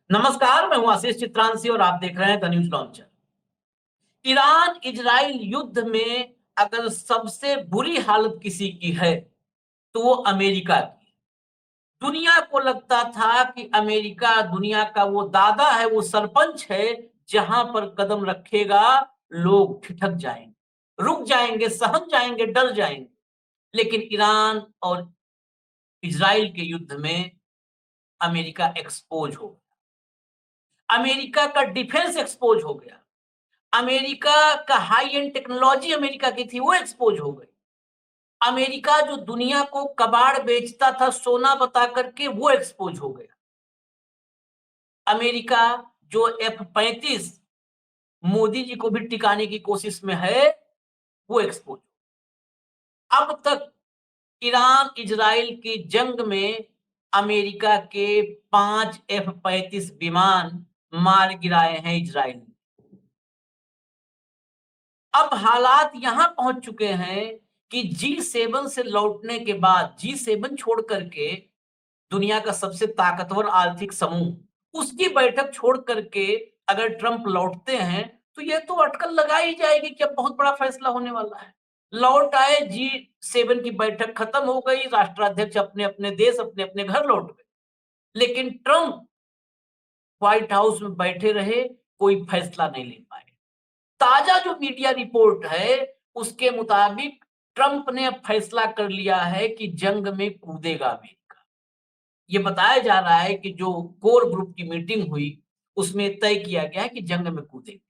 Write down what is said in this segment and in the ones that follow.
नमस्कार, मैं हूं आशीष चित्रांशी और आप देख रहे हैं the news launcher. Iran Israel युद्ध में अगर सबसे बुरी हालत किसी की है तो वो अमेरिका की। दुनिया को लगता था कि अमेरिका दुनिया का वो दादा है, वो सरपंच है, जहां पर कदम रखेगा लोग ठिठक जाएंगे, रुक जाएंगे, सहम जाएंगे, डर जाएंगे। लेकिन ईरान और इजराइल के युद्ध में अमेरिका एक्सपोज हो गया, अमेरिका का डिफेंस एक्सपोज हो गया, अमेरिका का हाई एंड टेक्नोलॉजी अमेरिका की थी वो एक्सपोज हो गई। अमेरिका जो दुनिया को कबाड़ बेचता था सोना बता करके वो एक्सपोज हो गया। अमेरिका जो F-35 मोदी जी को भी टिकाने की कोशिश में है वो एक्सपोज। अब तक ईरान इजराइल की जंग में अमेरिका के 5 F-35 विमान मार गिराए हैं इजराइल ने। अब हालात यहां पहुंच चुके हैं कि G7 से लौटने के बाद, G7 छोड़ करके दुनिया का सबसे ताकतवर आर्थिक समूह, उसकी बैठक छोड़ करके अगर ट्रंप लौटते हैं तो यह तो अटकल लगाई जाएगी कि अब बहुत बड़ा फैसला होने वाला है। लौट आए, G7 की बैठक खत्म हो गई, राष्ट्राध्यक्ष अपने अपने देश, अपने अपने घर लौट गए, लेकिन ट्रंप व्हाइट हाउस में बैठे रहे, कोई फैसला नहीं ले पाए। ताजा जो मीडिया रिपोर्ट है उसके मुताबिक ट्रंप ने अब फैसला कर लिया है कि जंग में कूदेगा अमेरिका। ये बताया जा रहा है कि जो कोर ग्रुप की मीटिंग हुई उसमें तय किया गया है कि जंग में कूदेंगे।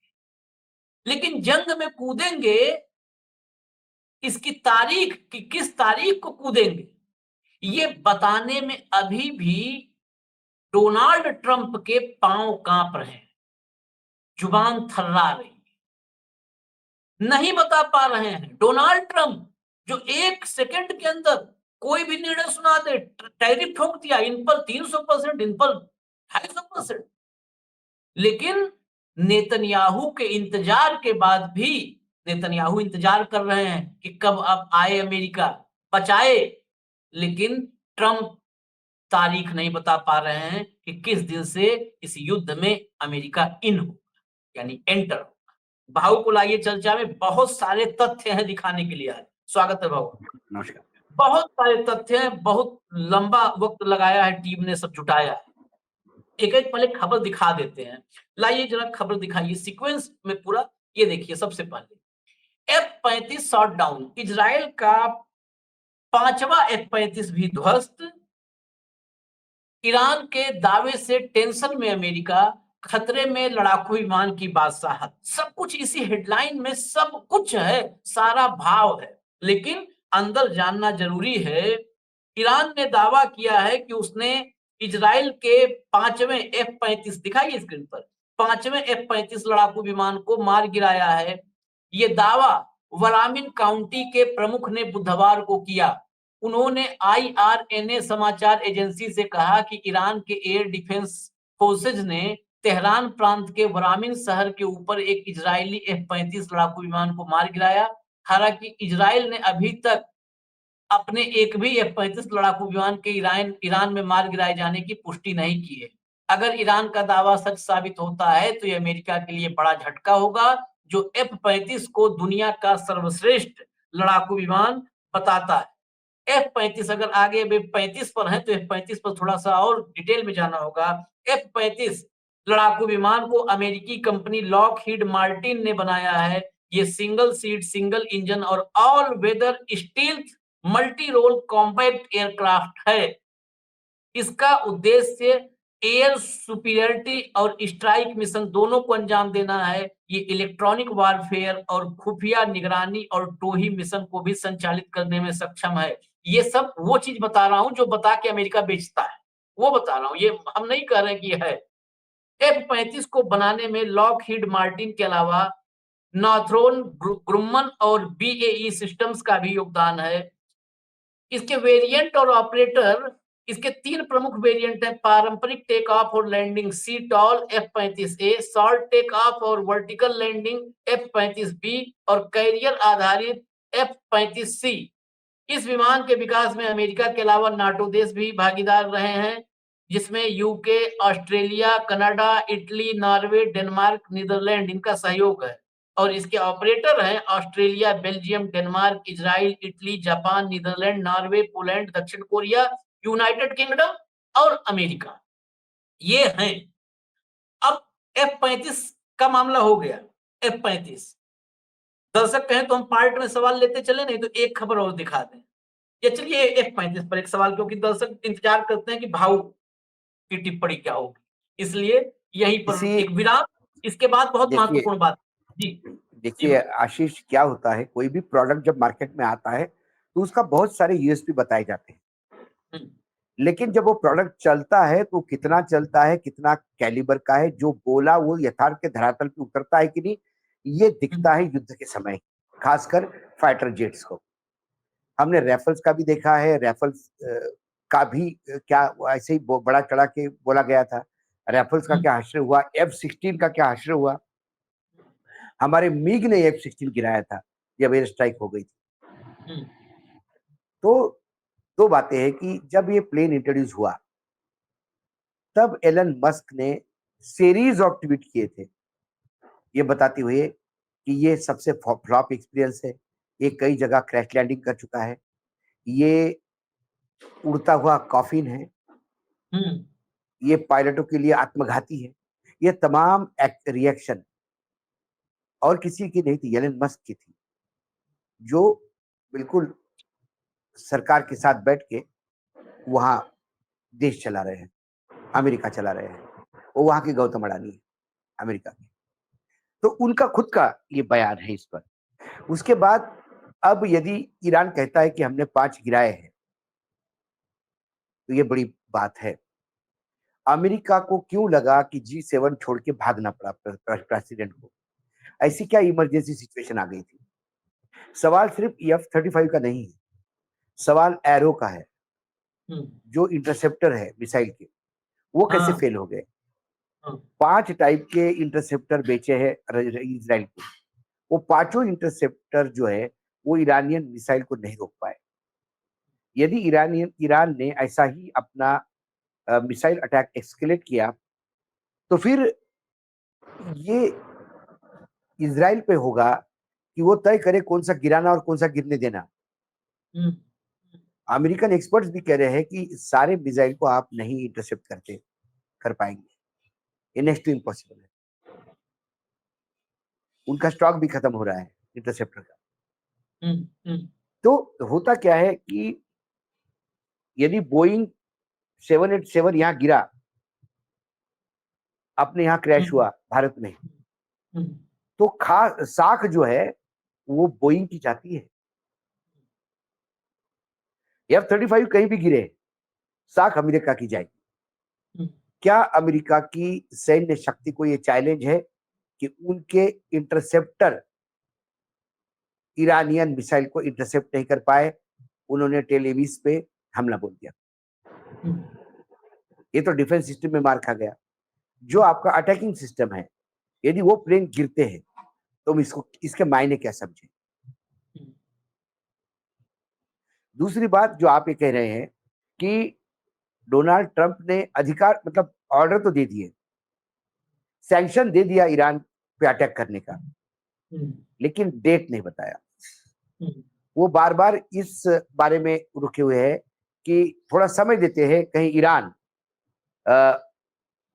लेकिन जंग में कूदेंगे, इसकी तारीख कि किस तारीख को कूदेंगे ये बताने में अभी भी डोनाल्ड ट्रंप के पांव कांप रहे हैं, जुबान थर्रा रही, नहीं बता पा रहे हैं। डोनाल्ड ट्रंप जो 1 सेकंड के अंदर कोई भी निर्णय सुना दे, टैरिफ ठोक दिया, इन पर 300%, इन पर 250%। लेकिन नेतन्याहू के इंतजार के बाद भी नेतन्याहू इंतजार कर रहे हैं कि कब अब आए अमेरिका, बचाए। लेकिन ट्रंप तारीख नहीं बता पा रहे हैं कि किस दिन से इस युद्ध में अमेरिका इन हो, यानी एंटर हो। भाऊ को लाइए चर्चा में, बहुत सारे तथ्य हैं दिखाने के लिए आज। स्वागत है भाऊ। नमस्कार। बहुत सारे तथ्य हैं, बहुत लंबा वक्त लगाया है, टीम ने सब जुटाया है। एक एक पहले खबर दिखा देते हैं। लाइए जरा खबर दिखाइए सीक्वेंस में पूरा। ये देखिए, सबसे पहले F-35 शॉट डाउन, इजराइल का 5वां F-35 भी ध्वस्त। ईरान के दावे से टेंशन में अमेरिका, खतरे में लड़ाकू विमान की बादशाहत। सब कुछ इसी हेडलाइन में, सब कुछ है, सारा भाव है। लेकिन अंदर जानना जरूरी है। ईरान ने दावा किया है कि उसने इजराइल के 5वें F-35, दिखाइए स्क्रीन पर, 5वें F-35 लड़ाकू विमान को मार गिराया है। ये दावा वरामिन काउंटी के प्रमुख ने बुधवार को किया। उन्होंने IRNA समाचार एजेंसी से कहा कि ईरान के एयर डिफेंस फोर्सेज ने तेहरान प्रांत के वरामिन शहर के ऊपर एक इजरायली F-35 लड़ाकू विमान को मार गिराया। हालांकि इजराइल ने अभी तक अपने एक भी F-35 लड़ाकू विमान के ईरान में मार गिराए जाने की पुष्टि नहीं की है। अगर ईरान का दावा सच साबित होता है तो ये अमेरिका के लिए बड़ा झटका होगा, जो F-35 को दुनिया का सर्वश्रेष्ठ लड़ाकू विमान बताता है। F-35 अगर आगे अभी 35 पर है तो F-35 पर थोड़ा सा और डिटेल में जाना होगा। F-35 लड़ाकू विमान को अमेरिकी कंपनी लॉकहीड मार्टिन ने बनाया है। ये सिंगल सीट, सिंगल इंजन और all weather stealth multi role compact aircraft है। इसका उद्देश्य एयर सुपीरियरिटी और स्ट्राइक मिशन दोनों को अंजाम देना है। ये इलेक्ट्रॉनिक वारफेयर और खुफिया निगरानी और टोही मिशन को भी संचालित करने में सक्षम है। ये सब वो चीज बता रहा हूं जो बता के अमेरिका बेचता है, वो बता रहा हूं, ये हम नहीं कह रहे कि ये है। F-35 को बनाने में लॉकहीड मार्टिन के अलावा नॉर्थरोप ग्रुमन और BAE सिस्टम्स का भी योगदान है। इसके वेरिएंट और ऑपरेटर, इसके 3 प्रमुख वेरिएंट है। पारंपरिक टेक ऑफ और landing CTOL F-35A, short take off और वर्टिकल लैंडिंग F-35B और कैरियर आधारित F-35C। इस विमान के विकास में अमेरिका के अलावा नाटो देश भी भागीदार रहे हैं। जिसमें UK, Australia, Canada, Italy, Norway, Denmark, Netherland इनका सहयोग है और इसके ऑपरेटर हैं Australia, Belgium, Denmark, Israel, Italy, Japan, Netherland, Norway, Poland, दक्षिण कोरिया, यूनाइटेड किंगडम और अमेरिका। ये हैं। अब F-35 का मामला हो गया। F-35 दर्शक कहें तो हम पार्ट में सवाल लेते चले, नहीं तो एक खबर और दिखा दें। या चलिए F-35 पर एक सवाल, क्योंकि दर्शक इंतजार करते हैं कि भाऊ की टिप्पणी क्या होगी, इसलिए यहीं पर इसी एक विराम, इसके बाद बहुत देखिए महत्वपूर्ण बात। जी, जी देखिए भाई। आशीष, क्या होता है, कोई भी प्रोडक्ट जब मार्केट में आता है तो उसका बहुत सारे यूएसपी बताए जाते हैं, हुँ, लेकिन जब वो प्रोडक्ट चलता है तो कितना चलता है, कितना कैलिबर का है, जो बोला वो यथार्थ के धरातल पे उतरता है कि नहीं, ये हुँ, दिखता है युद्ध के समय, खासकर फाइटर जेट्स को। हमने राइफल्स का भी देखा है, राइफल्स का भी क्या वो ऐसे ही बड़ा चढ़ा के बोला गया था। राइफल्स का हुँ, क्या हश्र हुआ, F-16 का क्या हश्र हुआ। हमारे मिग ने F-16 गिराया था जब एयर स्ट्राइक हो गई थी। हुँ, तो दो बातें हैं कि जब ये प्लेन इंट्रोड्यूस हुआ तब एलन मस्क ने सीरीज ऑफ ट्वीट किए थे, ये बताते हुए कि ये सबसे फ्लॉप एक्सपीरियंस है, ये कई जगह क्रैश लैंडिंग कर चुका है, ये उड़ता हुआ कॉफिन है, हुँ, ये पायलटों के लिए आत्मघाती है। ये तमाम रिएक्शन और किसी की नहीं थी, एलन मस्क की थी, जो बिल्कुल सरकार के साथ बैठ के वहां देश चला रहे हैं, अमेरिका चला रहे हैं। वो वहां के गौतम अडानी है, अमेरिका के। तो उनका खुद का ये बयान है इस पर। उसके बाद अब यदि ईरान कहता है कि हमने 5 गिराए हैं, तो ये बड़ी बात है। अमेरिका को क्यों लगा कि G7 छोड़ के भागना पड़ा प्रेसिडेंट को? ऐसी क्या इमरजेंसी सिचुएशन आ गई थी? सवाल सिर्फ F-35 का नहीं है, सवाल एरो का है, हुँ, जो इंटरसेप्टर है मिसाइल के, वो कैसे हाँ, फेल हो गए? हाँ, 5 टाइप के इंटरसेप्टर बेचे हैं इज़राइल को। वो पांचों इंटरसेप्टर जो है, वो ईरानियन मिसाइल को नहीं रोक पाए। यदि ईरान ने ऐसा ही अपना मिसाइल अटैक एस्केलेट किया, तो फिर ये इज़राइल पे होगा कि वो तय करे कौन सा गिराना और कौन सा गिरने देना। हुँ, अमेरिकन एक्सपर्ट्स भी कह रहे हैं कि सारे मिसाइल को आप नहीं इंटरसेप्ट कर पाएंगे, ये नेक्स्ट टू इम्पॉसिबल है। उनका स्टॉक भी खत्म हो रहा है इंटरसेप्टर का। हुँ, हुँ, तो होता क्या है कि यदि बोइंग 787 यहाँ गिरा, अपने यहाँ हुँ, क्रैश हुआ भारत में, हुँ, तो साख जो है वो बोइंग की जाती है। F-35 कहीं भी गिरे, साख अमेरिका की जाएगी। हुँ, क्या अमेरिका की सैन्य शक्ति को ये चैलेंज है कि उनके इंटरसेप्टर ईरानियन मिसाइल को इंटरसेप्ट नहीं कर पाए? उन्होंने टेल एविस पे हमला बोल दिया। हुँ, ये तो डिफेंस सिस्टम में मार खा गया। जो आपका अटैकिंग सिस्टम है, यदि वो प्लेन गिरते हैं तो हम इसको इसके मायने क्या समझे? हुँ, दूसरी बात जो आप ये कह रहे हैं कि डोनाल्ड ट्रंप ने अधिकार मतलब ऑर्डर तो दे दिए, सैंक्शन दे दिया ईरान पे अटैक करने का, हुँ, लेकिन डेट नहीं बताया। हुँ, वो बार-बार इस बारे में रुके हुए हैं कि थोड़ा समय देते हैं, कहीं ईरान अ,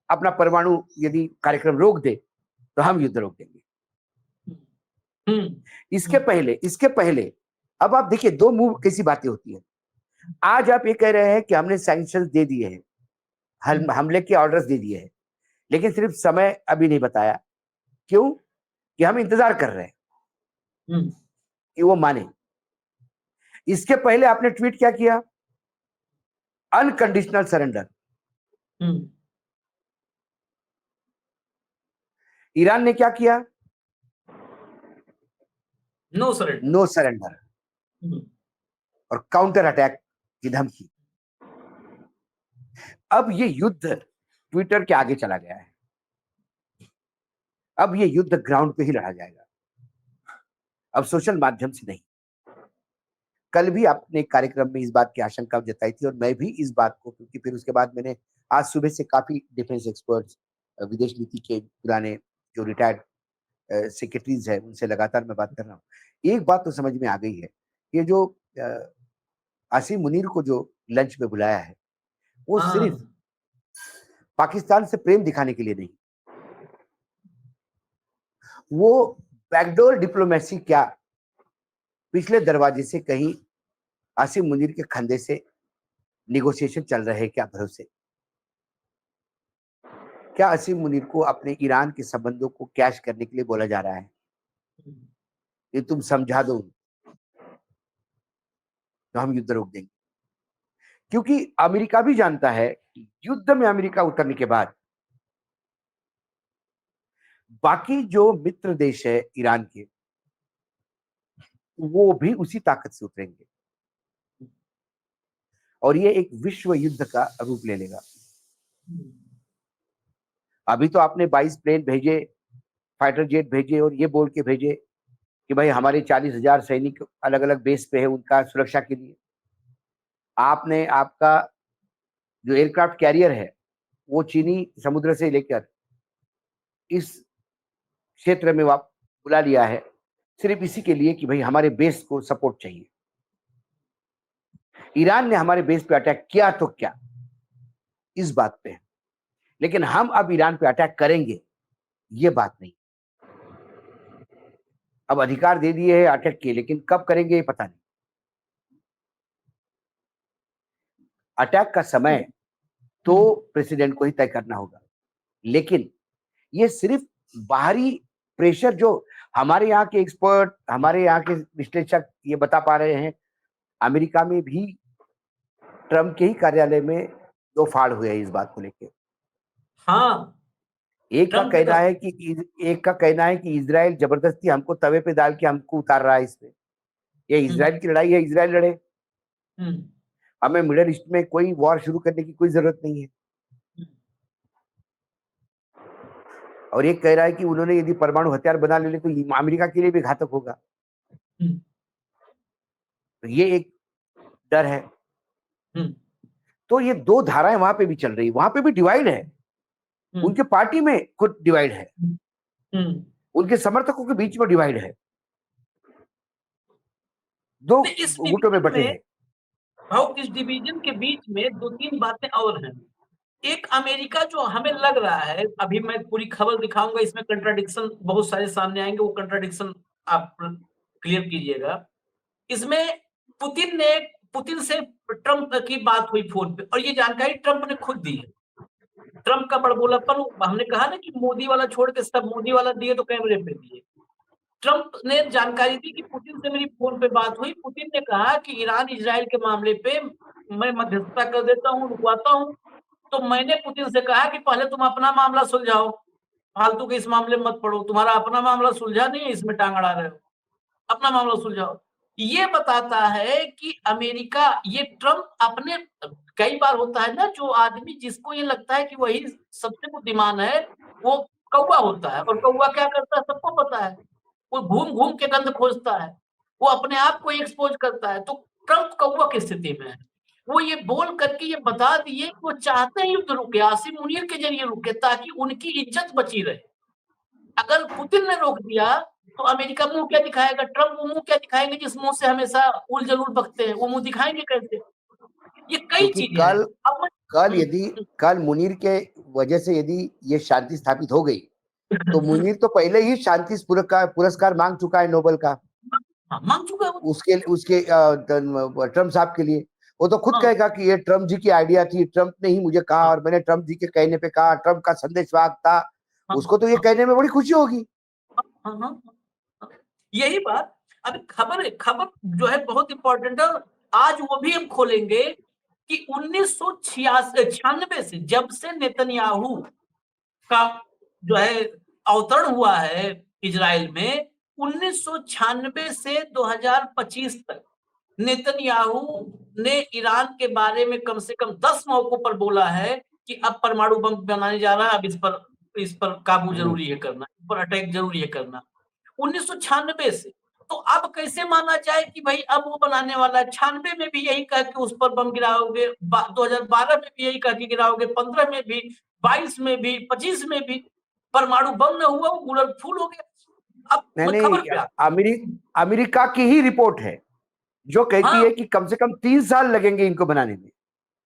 अपना परमाणु यदि कार्यक्रम रोक दे, तो हम युद्ध रोक देंगे। हुँ, हुँ, इसके पहले अब आप देखिए 2 मुँह कैसी बातें होती हैं। आज आप ये कह रहे हैं कि हमने सैंक्शंस दे दिए हैं, हुँ, हमले के ऑर्डर्स दे दिए हैं, लेकिन सिर्फ समय अभी नहीं बताया। क्यों? कि हम इंतजार कर रहे हैं हुँ, कि वो माने। इसके पहले आपने ट्वीट क्या किया? Unconditional surrender. हुँ, ईरान ने क्या किया? No surrender. नो सरेंडर हुँ, और काउंटर अटैक की धमकी। अब ये युद्ध ट्विटर के आगे चला गया है। अब ये युद्ध ग्राउंड पे ही लड़ा जाएगा, अब सोशल माध्यम से नहीं। कल भी आपने एक कार्यक्रम में इस बात की आशंका जताई थी और मैं भी इस बात को, क्योंकि फिर उसके बाद मैंने आज सुबह से काफी डिफेंस एक्सपर्ट्स, विदेश नीति के पुराने जो रिटायर्ड सेक्रेटरीज है उनसे लगातार मैं बात कर रहा हूँ। एक बात तो समझ में आ गई है, ये जो आसिम मुनीर को जो लंच में बुलाया है वो सिर्फ हाँ पाकिस्तान से प्रेम दिखाने के लिए नहीं, वो बैकडोर डिप्लोमेसी क्या पिछले दरवाजे से कहीं आसिम मुनीर के खंधे से निगोशिएशन चल रहे हैं क्या भरोसे? क्या आसिम मुनीर को अपने ईरान के संबंधों को कैश करने के लिए बोला जा रहा है? ये तुम समझा दो तो हम युद्ध रोक देंगे, क्योंकि अमेरिका भी जानता है कि युद्ध में अमेरिका उतरने के बाद बाकी जो मित्र देश है ईरान के, वो भी उसी ताकत से उतरेंगे और ये एक विश्व युद्ध का रूप ले लेगा। अभी तो आपने 22 प्लेन भेजे, फाइटर जेट भेजे और ये बोल के भेजे कि भाई हमारे 40,000 सैनिक अलग अलग बेस पे है उनका सुरक्षा के लिए। आपने आपका जो एयरक्राफ्ट कैरियर है वो चीनी समुद्र से लेकर इस क्षेत्र में आप बुला लिया है सिर्फ इसी के लिए कि भाई हमारे बेस को सपोर्ट चाहिए। ईरान ने हमारे बेस पे अटैक किया तो क्या, इस बात पे है, लेकिन हम अब ईरान पे अटैक करेंगे ये बात नहीं। अब अधिकार दे दिए है अटैक के, लेकिन कब करेंगे ये पता नहीं। अटैक का समय तो प्रेसिडेंट को ही तय करना होगा, लेकिन ये सिर्फ बाहरी प्रेशर जो हमारे यहाँ के एक्सपर्ट, हमारे यहाँ के विश्लेषक ये बता पा रहे हैं, अमेरिका में भी ट्रम्प के ही कार्यालय में दो फाड़ हुए हैं इस बात को लेकर। हाँ एक का ट्रम्प के कहना है कि इजराइल जबरदस्ती हमको तवे पे डाल के हमको उतार रहा है इसमें। ये इजराइल की लड़ाई है, इजराइल लड़े, हमें मिडिल ईस्ट में कोई वॉर शुरू करने की कोई जरूरत नहीं है। और एक कह रहा है कि उन्होंने यदि परमाणु हथियार बना ले तो ये अमेरिका के लिए भी घातक होगा। तो ये एक डर है। तो ये दो धाराएं वहां पे भी चल रही, वहां पे भी डिवाइड है, उनके पार्टी में खुद डिवाइड है, उनके समर्थकों के बीच में डिवाइड है, दो इस गुटों में बटे हैं। इस डिवीजन के बीच में दो तीन बातें और हैं। एक अमेरिका जो हमें लग रहा है, अभी मैं पूरी खबर दिखाऊंगा, इसमें कंट्राडिक्शन बहुत सारे सामने आएंगे, वो कंट्राडिक्शन आप क्लियर कीजिएगा। इसमें पुतिन से ट्रंप की बात हुई फोन पे, और ये जानकारी ट्रंप ने खुद दी है। ट्रंप का बड़बोलापन, हमने कहा ना कि मोदी वाला छोड़ के सब मोदी वाला दिए तो कैमरे पे दिए। ट्रंप ने जानकारी दी कि पुतिन से मेरी फोन पे बात हुई, पुतिन ने कहा कि ईरान इजराइल के मामले पे मैं मध्यस्थता कर देता हूँ, रुकवाता हूँ। तो मैंने पुतिन से कहा कि पहले तुम अपना मामला सुलझाओ, फालतू के इस मामले में मत पड़ो, तुम्हारा अपना मामला सुलझा नहीं है, इसमें टांग अड़ा रहे हो, अपना मामला सुलझाओ। ये बताता है कि अमेरिका, ये ट्रंप अपने, कई बार होता है ना, जो आदमी जिसको ये लगता है कि वही सबसे बुद्धिमान है, वो कौवा होता है, और कौवा क्या करता है सबको पता है, वो घूम घूम के गंध खोजता है, वो अपने आप को एक्सपोज करता है। तो ट्रंप कौवा की स्थिति में है। वो ये बोल करके ये बता दिए कि वो चाहते हैं युद्ध रुके, आसिम मुनीर के जरिए रुके, ताकि उनकी इज्जत बची रहे। अगर पुतिन ने रोक दिया तो अमेरिका मुंह क्या दिखाएगा, ट्रंप वो मुंह क्या दिखाएंगे जिस मुंह से हमेशा उल जलूल बकते हैं, वो मुंह दिखाएंगे कैसे? ये कई क्योंकि चीजें हैं। कल मुनीर के वजह से यदि ये शांति स्थापित हो गई तो मुनीर तो पहले ही शांति पुरस्कार मांग चुका है नोबेल का। मांग चुका है उसके ट्रम्प साहब के लिए। वो तो खुद कहेगा कि ये ट्रम्प जी की आइडिया थी, ट्रम्प ने ही मुझे कहा और मैंने ट्रम्प जी के कहने पे कहा, ट्रम्प का संदेश वाहक था। उसको तो ये कहने में बड़ी खुशी होगी। यही बात। अब खबर जो है बहुत इंपॉर्टेंट है, आज वो भी हम खोलेंगे कि 1996 से, जब से नेतन्याहू का जो है अवतरण हुआ है इजराइल में, 1996 से 2025 तक नेतन्याहू ने ईरान के बारे में कम से कम 10 मौकों पर बोला है कि अब परमाणु बम बनाने जा रहा है, अब इस पर काबू जरूरी है करना, इस पर अटैक जरूरी है करना। 1996 से तो अब कैसे माना जाए कि भाई अब वो बनाने वाला है? 96 में भी यही कह के उस पर बम गिराओगे, 2012 में भी यही कह के गिराओगे, 15 में भी, 22 में भी, 25 में भी। परमाणु बम न हुआ, वो उलट फूल हो गया। अब मैं नहीं, खबर पे अमेरिका की ही रिपोर्ट है जो कहती हाँ, है कि कम से कम 3 साल लगेंगे इनको बनाने में।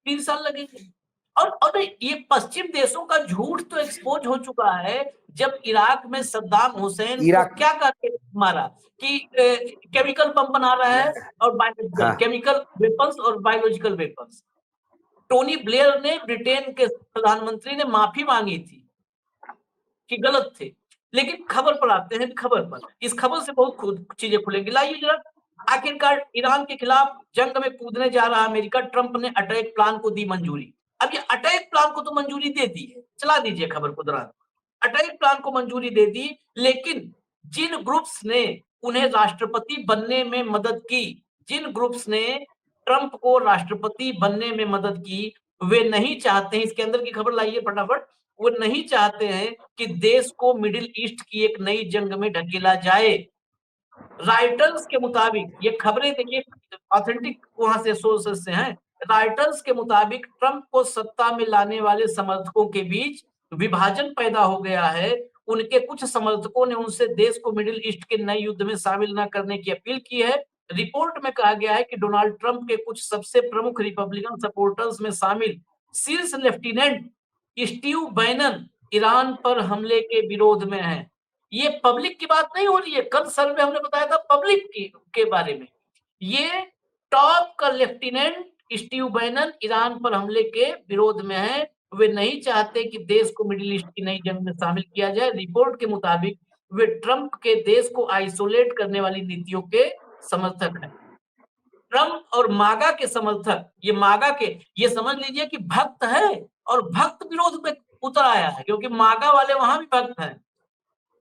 3 साल लगेंगे। और ये पश्चिम देशों का झूठ तो एक्सपोज हो चुका है। जब इराक में सद्दाम हुसैन को इराक क्या करके मारा कि केमिकल बम बना रहा है और बायोलॉजिकल, हाँ, केमिकल वेपन्स और बायोलॉजिकल वेपन्स। टोनी ब्लेयर ने, ब्रिटेन के प्रधानमंत्री ने माफी मांगी थी कि गलत थे। लेकिन खबर पर आते हैं, खबर पर, इस खबर से बहुत चीजें खुलेंगी। लाइए जरा, आखिरकार ईरान के खिलाफ जंग में कूदने जा रहा अमेरिका, ट्रंप ने अटैक प्लान को दी मंजूरी। अब ये अटैक प्लान को तो मंजूरी दे दी है, चला दीजिए खबर को दौरान। अटैक प्लान को मंजूरी दे दी, लेकिन जिन ग्रुप्स ने उन्हें राष्ट्रपति बनने में मदद की, जिन ग्रुप्स ने ट्रंप को राष्ट्रपति बनने में मदद की, वे नहीं चाहते हैं, इसके अंदर की खबर लाइए फटाफट, वो नहीं चाहते हैं कि देश को मिडिल ईस्ट की एक नई जंग में ढकेला जाए। राइटर्स के मुताबिक, ये खबरें देखिए ऑथेंटिक वहां से सोर्सेस से हैं। राइटर्स के मुताबिक ट्रंप को सत्ता में लाने वाले समर्थकों के बीच विभाजन पैदा हो गया है। उनके कुछ समर्थकों ने उनसे देश को मिडिल ईस्ट के नए युद्ध में शामिल न करने की अपील की है। रिपोर्ट में कहा गया है कि डोनाल्ड ट्रंप के कुछ सबसे प्रमुख रिपब्लिकन सपोर्टर्स में शामिल शीर्ष लेफ्टिनेंट स्टीव बैनन ईरान पर हमले के विरोध में हैं। ये पब्लिक की बात नहीं हो रही है, कल सर्वे हमने बताया था पब्लिक के बारे में। ये टॉप का लेफ्टिनेंट स्टीव बैनन ईरान पर हमले के विरोध में है। वे नहीं चाहते कि देश को मिडिल ईस्ट की नई जंग में शामिल किया जाए। रिपोर्ट के मुताबिक वे ट्रंप के देश को आइसोलेट करने वाली नीतियों के समर्थक हैं। ट्रंप और मागा के समर्थक, ये मागा के, ये समझ लीजिए कि भक्त है और भक्त विरोध में उतर आया है, क्योंकि मागा वाले वहां भी भक्त हैं।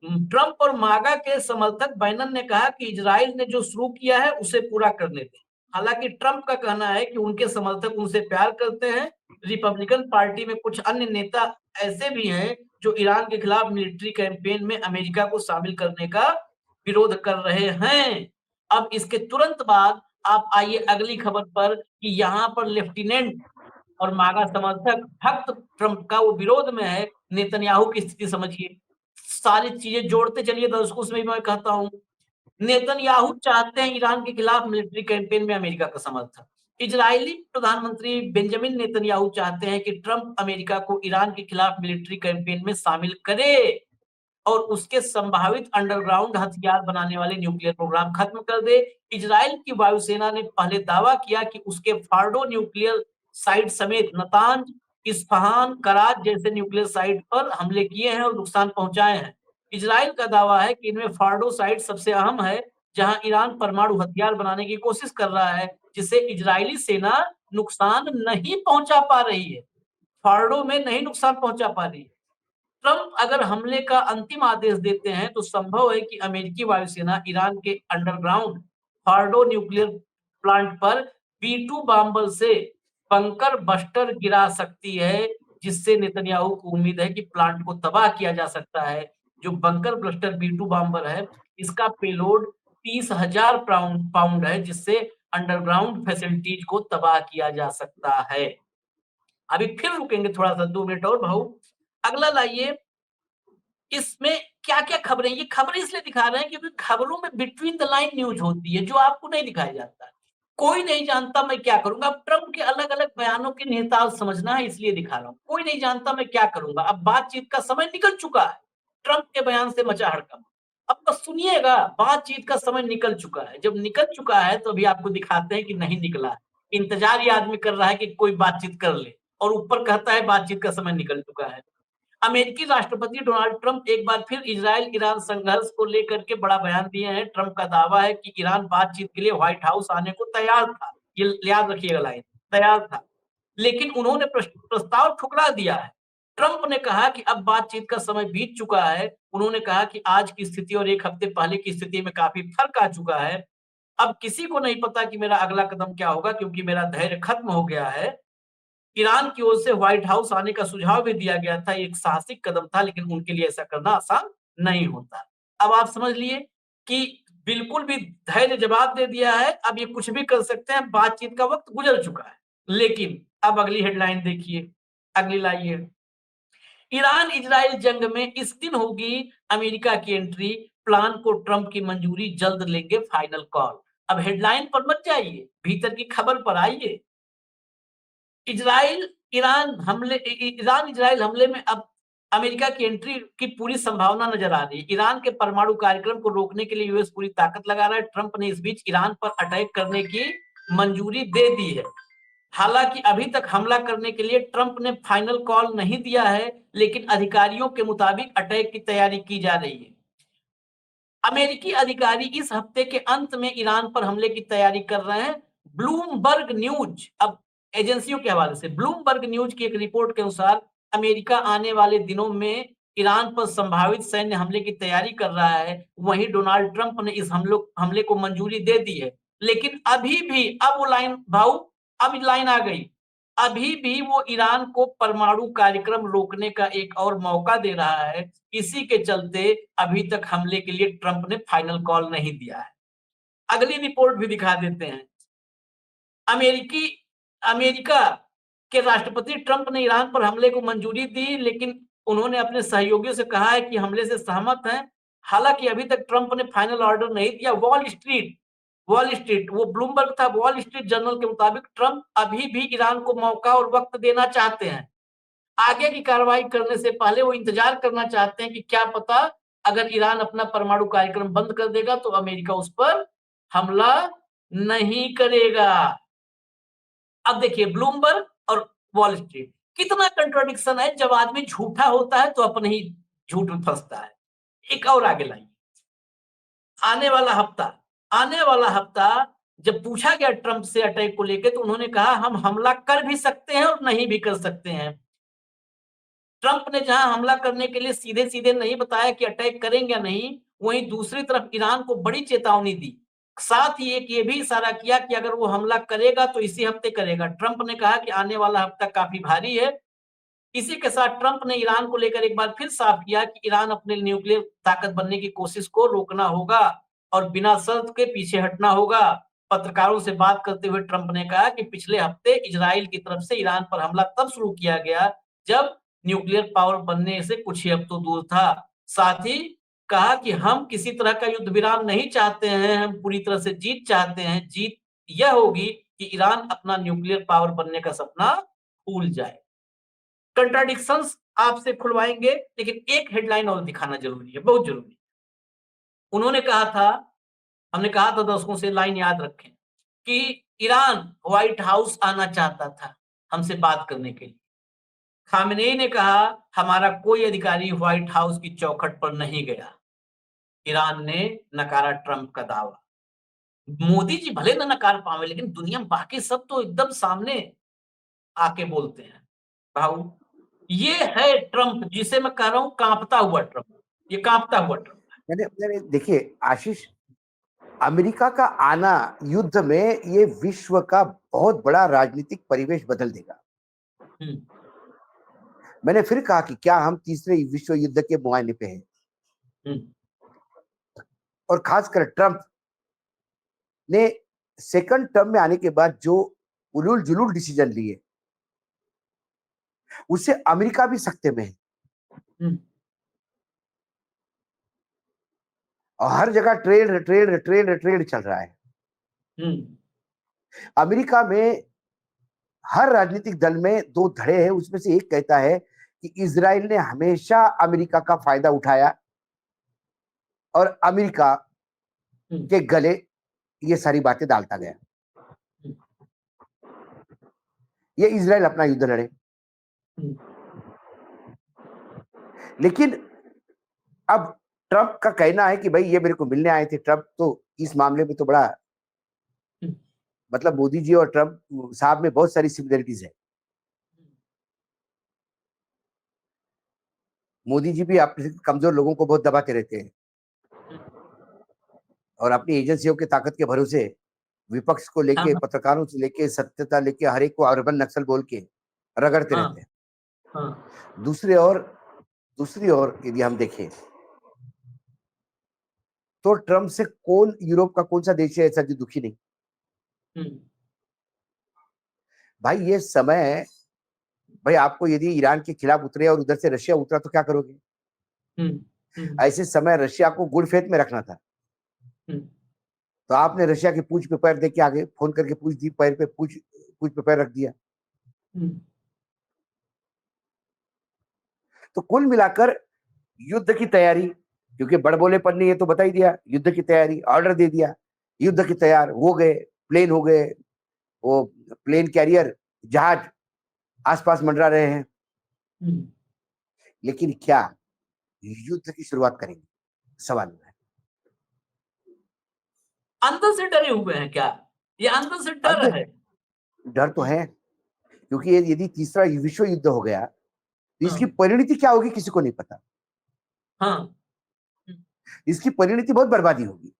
ट्रंप और मागा के समर्थक बैनन ने कहा कि इजराइल ने जो शुरू किया है उसे पूरा करने दें। हालांकि ट्रंप का कहना है कि उनके समर्थक उनसे प्यार करते हैं। रिपब्लिकन पार्टी में कुछ अन्य नेता ऐसे भी हैं जो ईरान के खिलाफ मिलिट्री कैंपेन में अमेरिका को शामिल करने का विरोध कर रहे हैं। अब इसके तुरंत बाद आप आइए अगली खबर पर कि यहाँ पर लेफ्टिनेंट और मागा समर्थक भक्त ट्रंप का वो विरोध में है। नेतन्याहू की स्थिति समझिए, सारी चीजें जोड़ते चलिए दर्शकों से मैं कहता हूं। नेतन्याहू चाहते हैं ईरान के खिलाफ मिलिट्री कैंपेन में अमेरिका का समर्थन। इजरायली प्रधानमंत्री बेंजामिन नेतन्याहू चाहते हैं कि ट्रंप अमेरिका को ईरान के खिलाफ मिलिट्री कैंपेन में शामिल करे और उसके संभावित अंडरग्राउंड हथियार बनाने वाले न्यूक्लियर प्रोग्राम खत्म कर दे। इजराइल की वायुसेना ने पहले दावा किया कि उसके फार्डो न्यूक्लियर साइट समेत नतांज, इस्फहान, कराज जैसे न्यूक्लियर साइट पर हमले किए हैं और नुकसान पहुंचाए हैं। इजराइल का दावा है कि इनमें फार्डो साइट सबसे अहम है, जहां ईरान परमाणु हथियार बनाने की कोशिश कर रहा है, जिसे इजरायली सेना नुकसान नहीं पहुंचा पा रही है। फार्डो में नहीं नुकसान पहुंचा पा रही है। ट्रंप अगर हमले का अंतिम आदेश देते हैं तो संभव है कि अमेरिकी वायुसेना ईरान के अंडरग्राउंड फार्डो न्यूक्लियर प्लांट पर B2 बॉम्बर से बंकर बस्टर गिरा सकती है, जिससे नेतन्याहू को उम्मीद है कि प्लांट को तबाह किया जा सकता है। जो बंकर बस्टर B2 बॉम्बर है, इसका पेलोड 30,000 पाउंड है, जिससे अंडरग्राउंड फैसिलिटीज को तबाह किया जा सकता है। अभी फिर रुकेंगे थोड़ा सा 2 मिनट और भाऊ। अगला लाइए, इसमें क्या-क्या खबरें, ये खबरें इसलिए दिखा रहे हैं क्योंकि खबरों में बिटवीन द लाइन न्यूज़ होती है, जो आपको नहीं दिखाया जाता है। कोई नहीं जानता मैं क्या करूँगा। अब ट्रंप के अलग-अलग बयानों के निहितार्थ समझना है, इसलिए दिखा रहा हूँ। कोई नहीं जानता मैं क्या करूँगा। अब बातचीत का समय निकल चुका है। ट्रंप के बयान से मचा हड़कंप। अब बस सुनिएगा, बातचीत का समय निकल चुका है। जब निकल चुका है तो अभी आपको दिखाते हैं कि नहीं निकला है। इंतजार ये आदमी कर रहा है कि कोई बातचीत कर ले और ऊपर कहता है बातचीत का समय निकल चुका है। अमेरिकी राष्ट्रपति डोनाल्ड ट्रंप एक बार फिर इजराइल ईरान संघर्ष को लेकर के बड़ा बयान दिए हैं। ट्रंप का दावा है कि ईरान बातचीत के लिए व्हाइट हाउस आने को तैयार था। ये याद रखिएगा लाइन, तैयार था, लेकिन उन्होंने प्रस्ताव ठुकरा दिया है। ट्रंप ने कहा कि अब बातचीत का समय बीत चुका है। उन्होंने कहा कि आज की स्थिति और 1 हफ्ते पहले की स्थिति में काफी फर्क आ चुका है। अब किसी को नहीं पता कि मेरा अगला कदम क्या होगा, क्योंकि मेरा धैर्य खत्म हो गया है। ईरान की ओर से व्हाइट हाउस आने का सुझाव भी दिया गया था। एक साहसिक कदम था, लेकिन उनके लिए ऐसा करना आसान नहीं होता। अब आप समझ लिए कि बिल्कुल भी धैर्य जवाब दे दिया है, अब ये कुछ भी कर सकते हैं, बातचीत का वक़्त गुज़र चुका है। लेकिन अब अगली हेडलाइन देखिए, अगली लाइए। ईरान इजराइल जंग में इस दिन होगी अमेरिका की एंट्री, प्लान को ट्रंप की मंजूरी, जल्द लेंगे फाइनल कॉल। अब हेडलाइन पर मत जाइए, भीतर की खबर पर आइए। इजराइल ईरान हमले ईरान इजराइल हमले में अब अमेरिका की एंट्री की पूरी संभावना नजर आ रही है। ईरान के परमाणु कार्यक्रम को रोकने के लिए यूएस पूरी ताकत लगा रहा है। ट्रंप ने इस बीच ईरान पर अटैक करने की मंजूरी दे दी है। हालांकि अभी तक हमला करने के लिए ट्रंप ने फाइनल कॉल नहीं दिया है, लेकिन अधिकारियों के मुताबिक अटैक की तैयारी की जा रही है। अमेरिकी अधिकारी इस हफ्ते के अंत में ईरान पर हमले की तैयारी कर रहे हैं। ब्लूमबर्ग न्यूज, अब एजेंसियों के हवाले से ब्लूमबर्ग न्यूज की एक रिपोर्ट के अनुसार अमेरिका आने वाले दिनों में ईरान पर संभावित सैन्य हमले की तैयारी कर रहा है। वहीं डोनाल्ड ट्रंप ने इस हमले को मंजूरी दे दी है। लेकिन अभी भी अब वो लाइन भाऊ अब लाइन आ गई, अभी भी वो ईरान को परमाणु कार्यक्रम रोकने का एक और मौका दे रहा है। इसी के चलते अभी तक हमले के लिए ट्रंप ने फाइनल कॉल नहीं दिया है। अगली रिपोर्ट भी दिखा देते हैं। अमेरिकी अमेरिका के राष्ट्रपति ट्रंप ने ईरान पर हमले को मंजूरी दी, लेकिन उन्होंने अपने सहयोगियों से कहा है कि हमले से सहमत हैं। हालांकि अभी तक ट्रंप ने फाइनल ऑर्डर नहीं दिया। वॉल स्ट्रीट वो ब्लूमबर्ग था, वॉल स्ट्रीट जर्नल के मुताबिक ट्रंप अभी भी ईरान को मौका और वक्त देना चाहते हैं। आगे की कार्रवाई करने से पहले वो इंतजार करना चाहते हैं कि क्या पता अगर ईरान अपना परमाणु कार्यक्रम बंद कर देगा तो अमेरिका उस पर हमला नहीं करेगा। अब देखिए ब्लूमबर्ग और वॉल स्ट्रीट, कितना कंट्रोडिक्शन है। जब आदमी झूठा होता है तो अपने ही झूठ में फंसता है। एक और आगे लाइए। आने वाला हफ्ता आने वाला हफ्ता जब पूछा गया ट्रंप से अटैक को लेकर, तो उन्होंने कहा हम हमला कर भी सकते हैं और नहीं भी कर सकते हैं। ट्रंप ने जहां हमला करने के लिए सीधे सीधे नहीं बताया कि अटैक करेंगे या नहीं, वहीं दूसरी तरफ ईरान को बड़ी चेतावनी दी। साथ ही एक ये भी इशारा किया कि अगर वो हमला करेगा तो इसी हफ्ते करेगा। ट्रंप ने कहा कि आने वाला हफ्ता काफी भारी है। इसी के साथ ट्रंप ने ईरान को लेकर एक बार फिर साफ किया कि ईरान अपने न्यूक्लियर ताकत बनने की कोशिश को रोकना होगा और बिना शर्त के पीछे हटना होगा। पत्रकारों से बात करते हुए ट्रंप ने कहा कि पिछले हफ्ते इजराइल की तरफ से ईरान पर हमला तब शुरू किया गया जब न्यूक्लियर पावर बनने से कुछ ही हफ्तों दूर था। साथ ही कहा कि हम किसी तरह का युद्ध विराम नहीं चाहते हैं, हम पूरी तरह से जीत चाहते हैं। जीत यह होगी कि ईरान अपना न्यूक्लियर पावर बनने का सपना भूल जाए। कंट्राडिक्शंस आपसे खुलवाएंगे, लेकिन एक हेडलाइन और दिखाना जरूरी है, बहुत जरूरी है। उन्होंने कहा था, हमने कहा था दर्शकों से, लाइन याद रखें कि ईरान व्हाइट हाउस आना चाहता था हमसे बात करने के लिए। खामेनेई ने कहा हमारा कोई अधिकारी व्हाइट हाउस की चौखट पर नहीं गया। ईरान ने नकारा ट्रंप का दावा। मोदी जी भले न नकार पावे, लेकिन दुनिया में बाकी सब तो एकदम सामने आके बोलते हैं। भाऊ ये है ट्रंप, जिसे मैं कह रहा हूं कांपता हुआ ट्रंप। ये कांपता हुआ ट्रंप। मैंने देखिए आशीष, अमेरिका का आना युद्ध में ये विश्व का बहुत बड़ा राजनीतिक परिवेश बदल देगा। हम्म, मैंने फिर कहा कि क्या हम तीसरे विश्व युद्ध के मुआयने पे हैं, हम्म, और खासकर ट्रंप ने सेकंड टर्म में आने के बाद जो उलूल जुलूल डिसीजन लिए, उससे अमेरिका भी सख्ते में है। हम्म, और हर जगह ट्रेड ट्रेड ट्रेड ट्रेड चल रहा है। हम्म, अमेरिका में हर राजनीतिक दल में दो धड़े हैं। उसमें से एक कहता है कि इजराइल ने हमेशा अमेरिका का फायदा उठाया और अमेरिका हम्म, के गले ये सारी बातें डालता गया। हम्म, ये इजराइल अपना युद्ध लड़े। हम्म, लेकिन अब ट्रंप का कहना है कि भाई ये मेरे को मिलने आए थे। ट्रंप तो इस मामले में तो बड़ा, हम्म, मतलब मोदी जी और ट्रंप साहब में बहुत सारी सिमिलरिटीज है। मोदी जी भी अपने कमजोर लोगों को बहुत दबाते रहते हैं और अपनी एजेंसियों की ताकत के भरोसे विपक्ष को लेके, हाँ, पत्रकारों से लेके, सत्यता लेके, हर एक को अर्बन नक्सल बोल के रगड़ते हाँ, रहते हैं। हाँ, दूसरी ओर यदि हम देखें तो ट्रम्प से कौन, यूरोप का कौन सा देश है ऐसा जो दुखी नहीं? भाई ये समय, भाई आपको यदि ईरान के खिलाफ उतरे और उधर से रशिया उतरा तो क्या करोगे? ऐसे समय रशिया को गुड फेथ में रखना था, तो आपने रशिया की पूंछ पे पैर दे के आगे फोन करके पूछ दी, पैर पे पूछ पे पैर रख दिया। तो कुल मिलाकर युद्ध की तैयारी, क्योंकि बड़बोलेपन नहीं है तो बता ही दिया, युद्ध की तैयारी, ऑर्डर दे दिया, युद्ध की तैयार हो गए, प्लेन हो गए, वो प्लेन कैरियर जहाज आसपास मंडरा रहे हैं। लेकिन क्या युद्ध की शुरुआत करेंगे? सवाल है। अंदर से डरे हुए हैं क्या? ये अंदर से डर है? डर तो है, क्योंकि यदि तीसरा विश्व युद्ध हो गया तो इसकी परिणति क्या होगी किसी को नहीं पता। हाँ, इसकी परिणति बहुत बर्बादी होगी।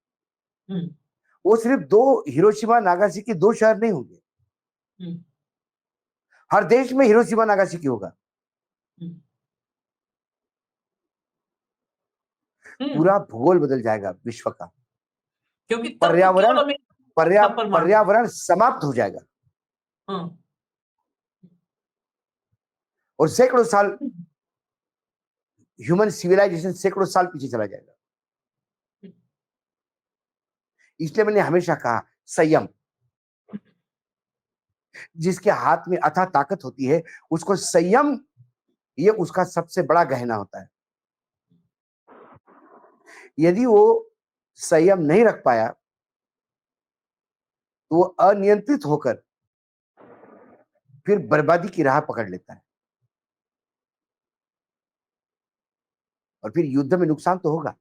वो सिर्फ 2 हिरोशिमा नागासाकी 2 शहर नहीं होंगे, हर देश में हिरोशिमा नागासाकी होगा। पूरा भूगोल बदल जाएगा विश्व का, क्योंकि पर्यावरण समाप्त हो जाएगा। और सैकड़ों साल ह्यूमन सिविलाइजेशन सैकड़ों साल पीछे चला जाएगा। इसलिए मैंने हमेशा कहा संयम, जिसके हाथ में अथाह ताकत होती है उसको संयम, ये उसका सबसे बड़ा गहना होता है। यदि वो संयम नहीं रख पाया तो वो अनियंत्रित होकर फिर बर्बादी की राह पकड़ लेता है, और फिर युद्ध में नुकसान तो होगा।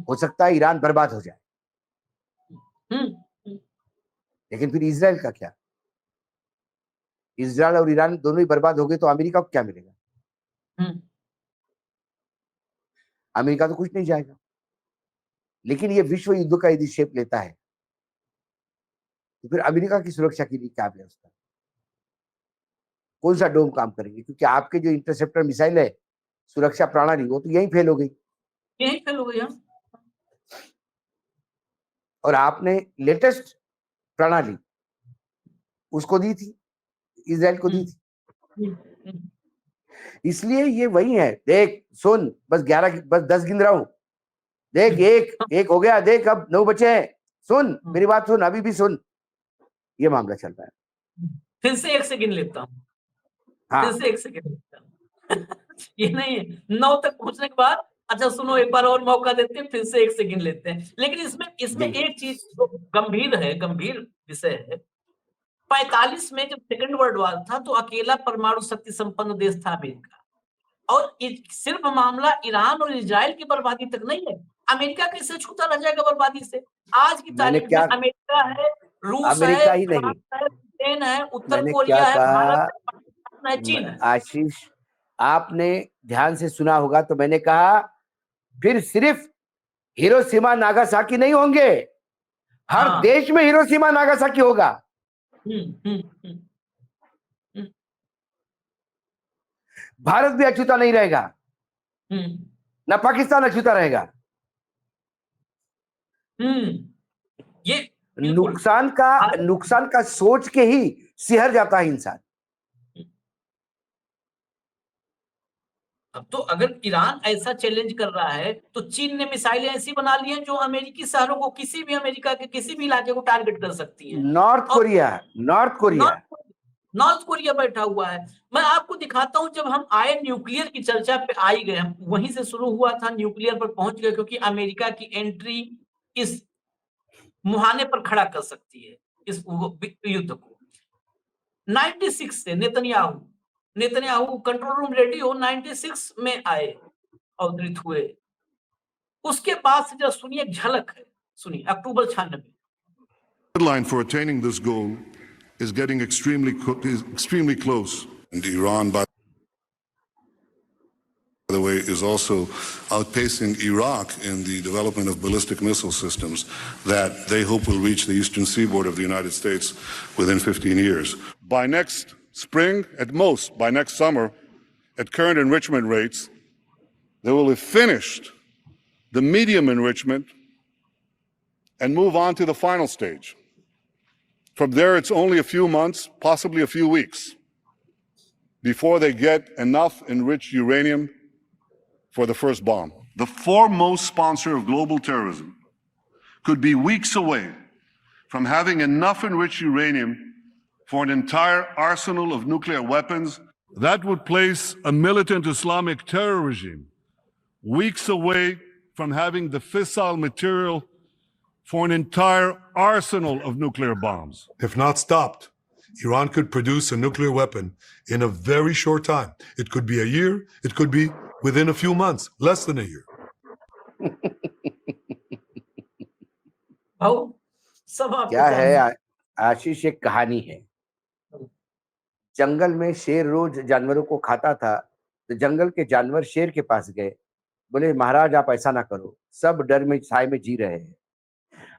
हो सकता है ईरान बर्बाद हो जाए, लेकिन फिर इजराइल का क्या? इजराइल और ईरान दोनों ही बर्बाद हो गए तो अमेरिका को क्या मिलेगा? अमेरिका तो कुछ नहीं जाएगा। लेकिन ये विश्व युद्ध का यदि शेप लेता है तो फिर अमेरिका की सुरक्षा के लिए क्या व्यवस्था, कौन सा डोम काम करेंगे? क्योंकि आपके जो इंटरसेप्टर मिसाइल है, सुरक्षा प्रणाली, वो तो यहीं फेल हो गई। और आपने लेटेस्ट प्रणाली उसको दी थी, इजराइल को दी थी। इसलिए ये वही है, देख सुन, बस 10 गिन रहा हूं, देख एक हो गया, देख अब 9 बचे हैं, सुन मेरी बात सुन, अभी भी सुन, ये मामला चल रहा है। फिर से 1 से गिन लेता हूँ। हाँ। फिर से 1 से गिन लेता हूँ। ये नहीं है 9 तक पहुंचने के बाद, अच्छा सुनो एक बार और मौका देते हैं, फिर से 1 से गिन लेते हैं। लेकिन इसमें एक चीज जो गंभीर विषय है, 45 में जब सेकेंड वर्ल्ड वॉर था तो अकेला परमाणु शक्ति संपन्न देश था अमेरिका, और सिर्फ मामला ईरान और इजराइल की बर्बादी तक नहीं है, अमेरिका कैसे छूता रह जाएगा बर्बादी से? आज की तारीख में अमेरिका है, रूस है, फ्रांस है, ब्रिटेन है, उत्तर कोरिया है, भारत है, पाकिस्तान है, चीन है। आशीष, आपने ध्यान से सुना होगा तो मैंने कहा फिर सिर्फ हिरोशिमा नागासाकी नहीं होंगे, हर देश में हिरोशिमा नागासाकी होगा। भारत भी अछूता नहीं रहेगा, ना पाकिस्तान अछूता रहेगा। ये नुकसान का सोच के ही सिहर जाता है इंसान। अब तो अगर ईरान ऐसा चैलेंज कर रहा है तो चीन ने मिसाइलें ऐसी बना ली हैं जो अमेरिकी शहरों को, किसी भी अमेरिका के किसी भी इलाके को टारगेट कर सकती हैं। नॉर्थ कोरिया बैठा हुआ है। मैं आपको दिखाता हूं, जब हम आए न्यूक्लियर की चर्चा पे आ ही गए, हम वहीं से शुरू हुआ था, न्यूक्लियर पर पहुंच गए, क्योंकि अमेरिका की एंट्री इस मुहाने पर खड़ा कर सकती है इस युद्ध को। 96 से नेतन्याहू कंट्रोल रूम रेडी हो, 96 में आए, अवतरित हुए। उसके बाद से जब सुनिए, एक झलक है, सुनिए अक्टूबर 96। Deadline for attaining this goal is getting extremely close. And Iran, by the way, is also outpacing Iraq in the development of ballistic missile systems that they hope will reach the eastern seaboard of the United States within 15 years. By next spring, at most, by next summer, at current enrichment rates, they will have finished the medium enrichment and move on to the final stage. From there, it's only a few months, possibly a few weeks, before they get enough enriched uranium for the first bomb. The foremost sponsor of global terrorism could be weeks away from having enough enriched uranium for an entire arsenal of nuclear weapons. That would place a militant Islamic terror regime weeks away from having the fissile material for an entire arsenal of nuclear bombs. If not stopped, Iran could produce a nuclear weapon in a very short time. It could be a year, it could be within a few months, less than a year. भाऊ सब आपको क्या है जानना आशीष, एक कहानी है। जंगल में शेर रोज जानवरों को खाता था, तो जंगल के जानवर शेर के पास गए, बोले महाराज आप ऐसा ना करो, सब डर में छाए में जी रहे हैं,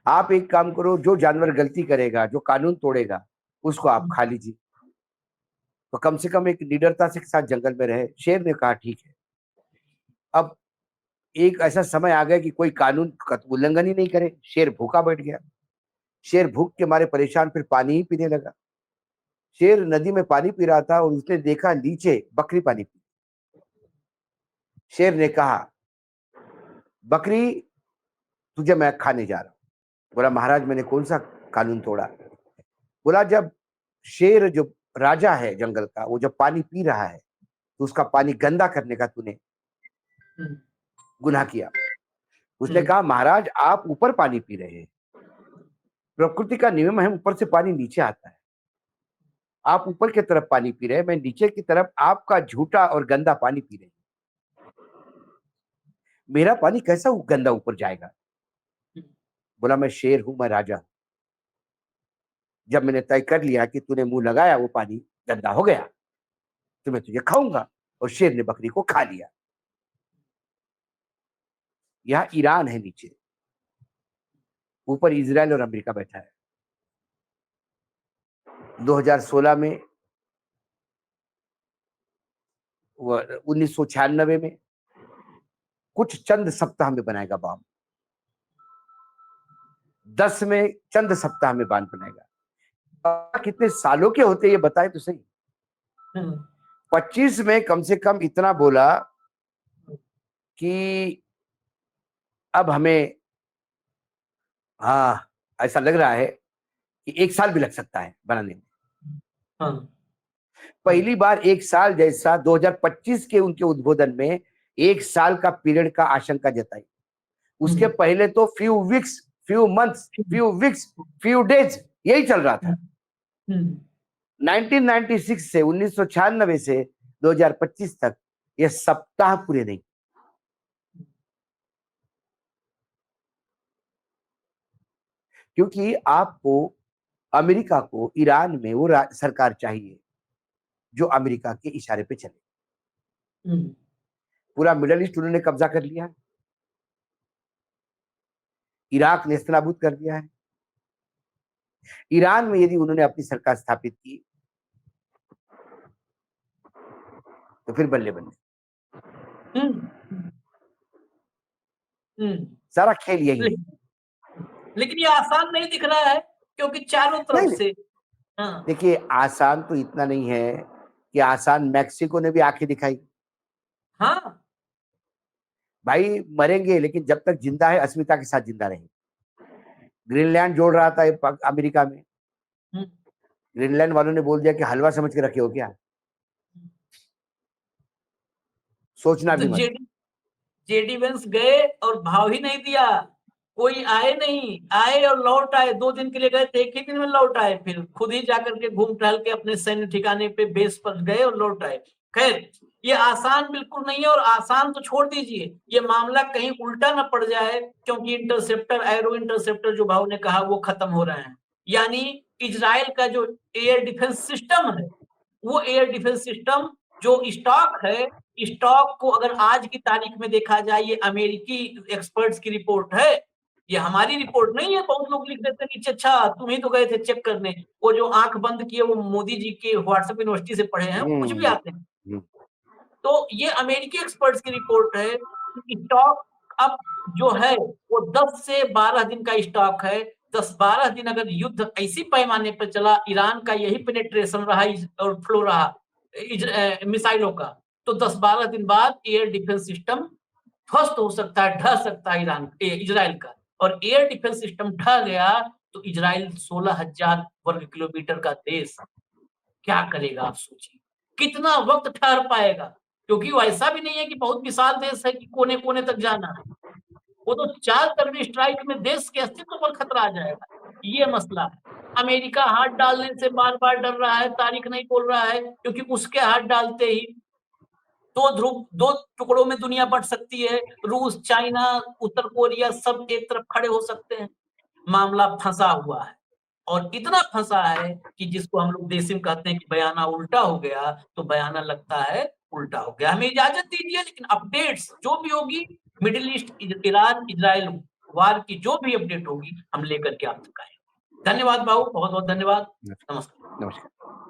आप एक काम करो, जो जानवर गलती करेगा, जो कानून तोड़ेगा, उसको आप खा लीजिए, तो कम से कम एक निडरता से साथ जंगल में रहे। शेर ने कहा ठीक है। अब एक ऐसा समय आ गया कि कोई कानून का उल्लंघन ही नहीं करे, शेर भूखा बैठ गया। शेर भूख के मारे परेशान, फिर पानी ही पीने लगा। शेर नदी में पानी पी रहा था और उसने देखा नीचे बकरी पानी पी। शेर ने कहा बकरी तुझे मैं खाने जा रहा हूं। बोला महाराज मैंने कौन सा कानून तोड़ा? बोला जब शेर जो राजा है जंगल का, वो जब पानी पी रहा है तो उसका पानी गंदा करने का तूने गुनाह किया। उसने कहा महाराज आप ऊपर पानी पी रहे हैं, प्रकृति का नियम है ऊपर से पानी नीचे आता है, आप ऊपर की तरफ पानी पी रहे हैं, मैं नीचे की तरफ आपका झूठा और गंदा पानी पी रही हूं, मेरा पानी कैसा गंदा ऊपर जाएगा? बोला मैं शेर हूं, मैं राजा हूं, जब मैंने तय कर लिया कि तूने मुंह लगाया वो पानी गंदा हो गया तो मैं तुझे खाऊंगा। और शेर ने बकरी को खा लिया। यह ईरान है नीचे, ऊपर इजराइल और अमेरिका बैठा है। 2016 में 1996 में कुछ चंद सप्ताह में बनाएगा बम, 10 में चंद सप्ताह में बम बनाएगा। कितने सालों के होते ये बताए तो सही। 25 में कम से कम इतना बोला कि अब हमें ऐसा लग रहा है कि 1 साल भी लग सकता है बनाने में। पहली बार 1 साल जैसा 2025 के उनके उद्बोधन में 1 साल का पीरियड का आशंका जताई। उसके पहले तो few weeks, few months, few weeks, few days यही चल रहा था। 1996 से 1996 से 2025 तक ये सप्ताह पूरे नहीं। क्योंकि आपको अमेरिका को ईरान में वो सरकार चाहिए जो अमेरिका के इशारे पे चले। पूरा मिडल ईस्ट उन्होंने कब्जा कर लिया है, इराक नेस्तनाबूद कर दिया है। ईरान में यदि उन्होंने अपनी सरकार स्थापित की तो फिर बल्ले बल्ले। सारा खेल यही है। लेकिन ये आसान नहीं दिख रहा है क्योंकि चारों तरफ से देखिए आसान तो इतना नहीं है कि आसान मैक्सिको ने भी आंखें दिखाई। हाँ भाई मरेंगे लेकिन जब तक जिंदा है अस्मिता के साथ जिंदा रहेंगे। ग्रीनलैंड जोड़ रहा था अमेरिका में, ग्रीनलैंड वालों ने बोल दिया कि हलवा समझ के रखे हो क्या, सोचना भी मत। जेडी वेंस गए और भाव ही नहीं दिया, कोई आए नहीं, आए और लौट आए, 2 दिन के लिए गए थे, 1 ही दिन में लौट आए, फिर खुद ही जाकर के घूम टहल के अपने सैन्य ठिकाने पे बेस पर गए और लौट आए। खैर ये आसान बिल्कुल नहीं है, और आसान तो छोड़ दीजिए, ये मामला कहीं उल्टा न पड़ जाए, क्योंकि इंटरसेप्टर, एरो इंटरसेप्टर जो भाव ने कहा वो खत्म हो रहे हैं। यानी इजराइल का जो एयर डिफेंस सिस्टम है, वो एयर डिफेंस सिस्टम जो स्टॉक है, स्टॉक को अगर आज की तारीख में देखा जाए, ये अमेरिकी एक्सपर्ट्स की रिपोर्ट है, ये हमारी रिपोर्ट नहीं है। बहुत लोग लिख देते हैं नीचे, अच्छा तुम ही तो गए थे चेक करने, वो जो आंख बंद किए वो मोदी जी के व्हाट्सएप यूनिवर्सिटी से पढ़े हैं, वो कुछ भी आते हैं। तो ये अमेरिकी एक्सपर्ट्स की रिपोर्ट है कि स्टॉक अब जो है वो 10 से 12 दिन का स्टॉक है। 10-12 दिन अगर युद्ध इसी पैमाने पर चला, ईरान का यही पेनिट्रेशन रहा और फ्लो रहा मिसाइलों का, तो 10-12 दिन बाद एयर डिफेंस सिस्टम ध्वस्त हो सकता है, ढह सकता है इजराइल का। और एयर डिफेंस सिस्टम ढह गया तो इजराइल 16,000 वर्ग किलोमीटर का देश क्या करेगा आप सोचिए, कितना वक्त ठहर पाएगा, क्योंकि वो ऐसा भी नहीं है कि बहुत विशाल देश है कि कोने कोने तक जाना है। वो तो 4 तरफ स्ट्राइक में देश के अस्तित्व पर खतरा आ जाएगा, ये मसला है। अमेरिका हाथ डालने से बार बार डर रहा है, तारीख नहीं बोल रहा है, क्योंकि उसके हाथ डालते ही दो टुकड़ों में दुनिया बंट सकती है। रूस, चाइना, उत्तर कोरिया सब एक तरफ खड़े हो सकते हैं। मामला फंसा हुआ है और इतना फंसा है कि जिसको हम लोग देसिम कहते हैं कि बयाना उल्टा हो गया, तो बयाना लगता है उल्टा हो गया। हमें इजाजत दीजिए, लेकिन अपडेट्स जो भी होगी, मिडिल ईस्ट, ईरान, इजराइल वार की जो भी अपडेट होगी हम लेकर के आप तक आएंगे। धन्यवाद बाबू, बहुत बहुत धन्यवाद। नमस्कार। नमस्कार।